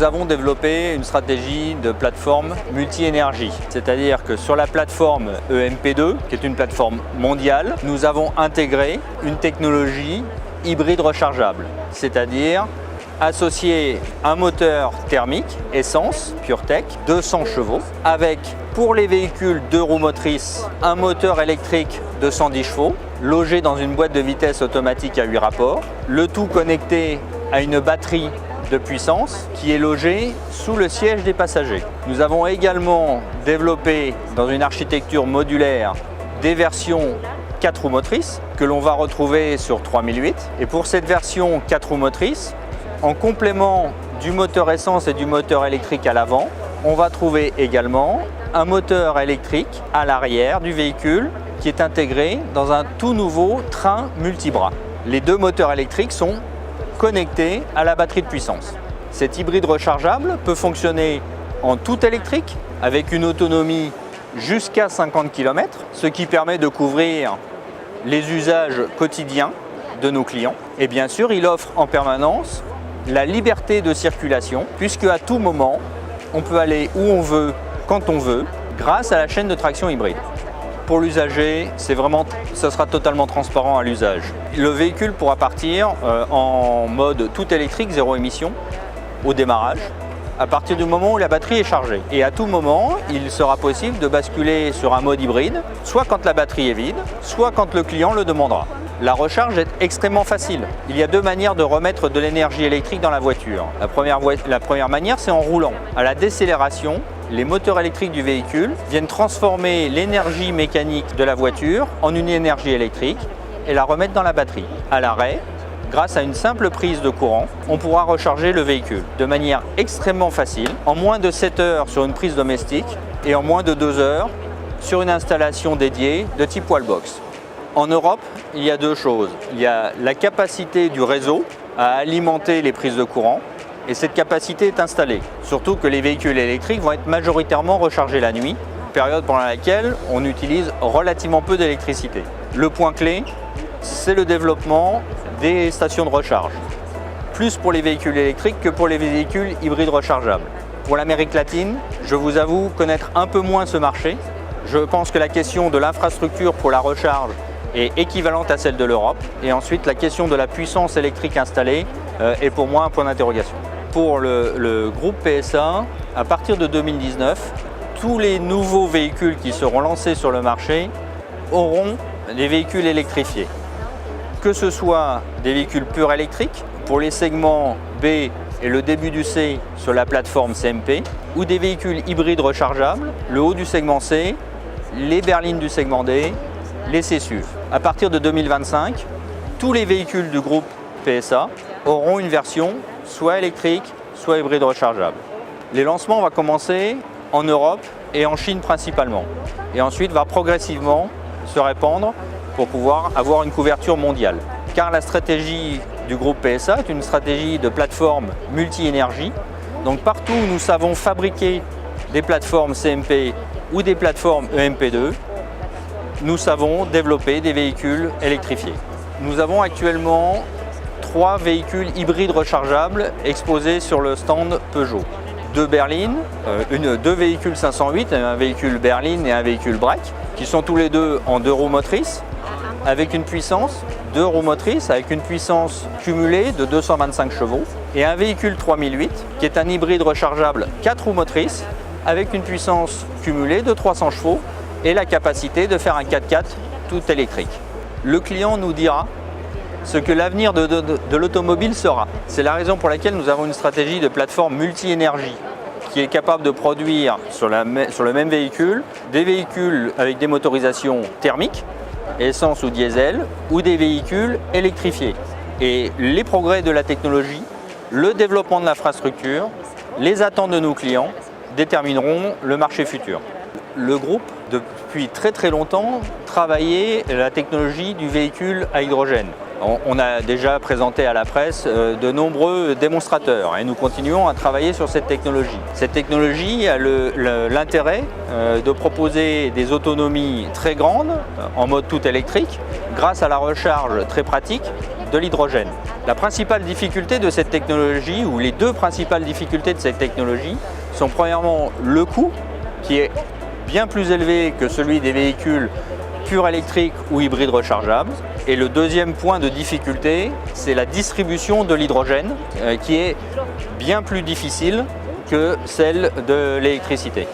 Nous avons développé une stratégie de plateforme multi-énergie, c'est-à-dire que sur la plateforme EMP2, qui est une plateforme mondiale, nous avons intégré une technologie hybride rechargeable, c'est-à-dire associer un moteur thermique, essence, PureTech, 200 chevaux, avec, pour les véhicules 2 roues motrices, un moteur électrique de 110 chevaux, logé dans une boîte de vitesse automatique à 8 rapports, le tout connecté à une batterie de puissance qui est logée sous le siège des passagers. Nous avons également développé dans une architecture modulaire des versions 4 roues motrices que l'on va retrouver sur 3008. Et pour cette version 4 roues motrices, en complément du moteur essence et du moteur électrique à l'avant, on va trouver également un moteur électrique à l'arrière du véhicule qui est intégré dans un tout nouveau train multibras. Les 2 moteurs électriques sont connectés à la batterie de puissance. Cet hybride rechargeable peut fonctionner en tout électrique avec une autonomie jusqu'à 50 km, ce qui permet de couvrir les usages quotidiens de nos clients. Et bien sûr, il offre en permanence la liberté de circulation, puisque à tout moment, on peut aller où on veut, quand on veut, grâce à la chaîne de traction hybride. Pour l'usager, ce sera totalement transparent à l'usage. Le véhicule pourra partir en mode tout électrique, 0 émission, au démarrage, à partir du moment où la batterie est chargée. Et à tout moment, il sera possible de basculer sur un mode hybride, soit quand la batterie est vide, soit quand le client le demandera. La recharge est extrêmement facile. Il y a 2 manières de remettre de l'énergie électrique dans la voiture. La première manière, c'est en roulant. À la décélération, les moteurs électriques du véhicule viennent transformer l'énergie mécanique de la voiture en une énergie électrique et la remettre dans la batterie. À l'arrêt, grâce à une simple prise de courant, on pourra recharger le véhicule de manière extrêmement facile, en moins de 7 heures sur une prise domestique et en moins de 2 heures sur une installation dédiée de type wallbox. En Europe, il y a 2 choses. Il y a la capacité du réseau à alimenter les prises de courant et cette capacité est installée. Surtout que les véhicules électriques vont être majoritairement rechargés la nuit, période pendant laquelle on utilise relativement peu d'électricité. Le point clé, c'est le développement des stations de recharge, plus pour les véhicules électriques que pour les véhicules hybrides rechargeables. Pour l'Amérique latine, je vous avoue connaître un peu moins ce marché. Je pense que la question de l'infrastructure pour la recharge est équivalente à celle de l'Europe. Et ensuite, la question de la puissance électrique installée est pour moi un point d'interrogation. Pour le groupe PSA, à partir de 2019, tous les nouveaux véhicules qui seront lancés sur le marché auront des véhicules électrifiés. Que ce soit des véhicules purs électriques pour les segments B et le début du C sur la plateforme CMP, ou des véhicules hybrides rechargeables, le haut du segment C, les berlines du segment D, les C-SUV. À partir de 2025, tous les véhicules du groupe PSA auront une version soit électrique, soit hybride rechargeable. Les lancements vont commencer en Europe et en Chine principalement, et ensuite va progressivement se répandre pour pouvoir avoir une couverture mondiale. Car la stratégie du groupe PSA est une stratégie de plateforme multi-énergie. Donc partout où nous savons fabriquer des plateformes CMP ou des plateformes EMP2, nous savons développer des véhicules électrifiés. Nous avons actuellement 3 véhicules hybrides rechargeables exposés sur le stand Peugeot. 2 berlines, 2 véhicules 508, un véhicule berline et un véhicule break, qui sont tous les deux en 2 roues motrices, avec une puissance, 2 roues motrices, avec une puissance cumulée de 225 chevaux, et un véhicule 3008, qui est un hybride rechargeable 4 roues motrices, avec une puissance cumulée de 300 chevaux, et la capacité de faire un 4x4 tout électrique. Le client nous dira ce que l'avenir de l'automobile sera. C'est la raison pour laquelle nous avons une stratégie de plateforme multi-énergie qui est capable de produire sur le même véhicule des véhicules avec des motorisations thermiques, essence ou diesel, ou des véhicules électrifiés. Et les progrès de la technologie, le développement de l'infrastructure, les attentes de nos clients détermineront le marché futur. Le groupe depuis très très longtemps travaillé la technologie du véhicule à hydrogène. On a déjà présenté à la presse de nombreux démonstrateurs et nous continuons à travailler sur cette technologie. Cette technologie a l'intérêt de proposer des autonomies très grandes en mode tout électrique grâce à la recharge très pratique de l'hydrogène. La principale difficulté de cette technologie, ou les deux principales difficultés de cette technologie, sont premièrement le coût qui est bien plus élevé que celui des véhicules purs électriques ou hybrides rechargeables. Et le deuxième point de difficulté, c'est la distribution de l'hydrogène qui est bien plus difficile que celle de l'électricité.